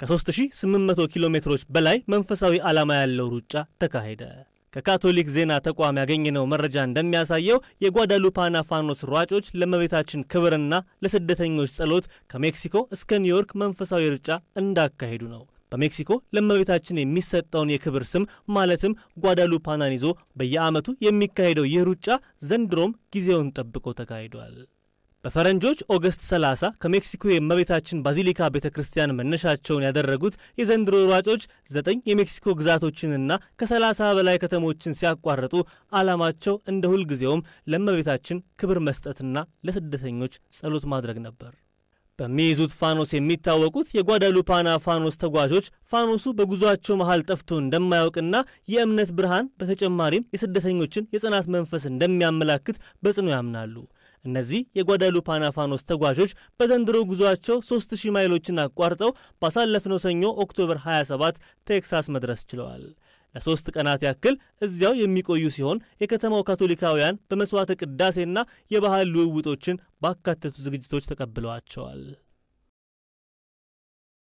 ከ3800 ኪሎ ሜትሮች በላይ መንፈሳዊ ዓላማ ያለው ሩጫ ተካሄደ። ከካቶሊክ ዜና ተቋም ያገኘነው መረጃ እንደሚያሳየው የጓዳሉፓና ፋኖስ ሯጮች ለእመቤታችን ክብርና ለስደተኞች ጸሎት ከሜክሲኮ እስከ ኒውዮርክ መንፈሳዊ ሩጫ እንዳካሄዱ ነው። በሜክሲኮ ለእመቤታችን የሚሰጠውን የክብር ስም ማለትም ጓዳሉፓናን ይዞ በየዓመቱ የሚካሄደው ይህ ሩጫ ዘንድሮም ጊዜውን ጠብቆ ተካሂዷል። በፈረንጆች ኦገስት 30 ከሜክሲኮ የእመቤታችን ባዚሊካ ቤተክርስቲያን መነሻቸውን ያደረጉት የዘንድሮ ሯጮች 9 የሜክሲኮ ግዛቶችንና ከ30 በላይ ከተሞችን ሲያቋርጡ ዓላማቸው እንደ ሁል ጊዜውም ለእመቤታችን ክብር መስጠትና ለስደተኞች ጸሎት ማድረግ ነበር። በሚይዙት ፋኖስ የሚታወቁት የጓዳሉፓና ፋኖስ ተጓዦች ፋኖሱ በጉዟቸው መሃል ጠፍቶ እንደማያውቅና የእምነት ብርሃን በተጨማሪም የስደተኞችን የጽናት መንፈስ እንደሚያመላክት በጽኑ ያምናሉ። እነዚህ የጓዳሉፓና ፋኖስ ተጓዦች በዘንድሮ ጉዟቸው 3000 ማይሎችን አቋርጠው ባሳለፍነው ሰኞ ኦክቶበር 27 ቴክሳስ መድረስ ችለዋል። ለ3 ቀናት ያክል እዚያው የሚቆዩ ሲሆን የከተማው ካቶሊካውያን በመስዋዕተ ቅዳሴና የባህል ልውውጦችን ባካተቱ ዝግጅቶች ተቀብለዋቸዋል።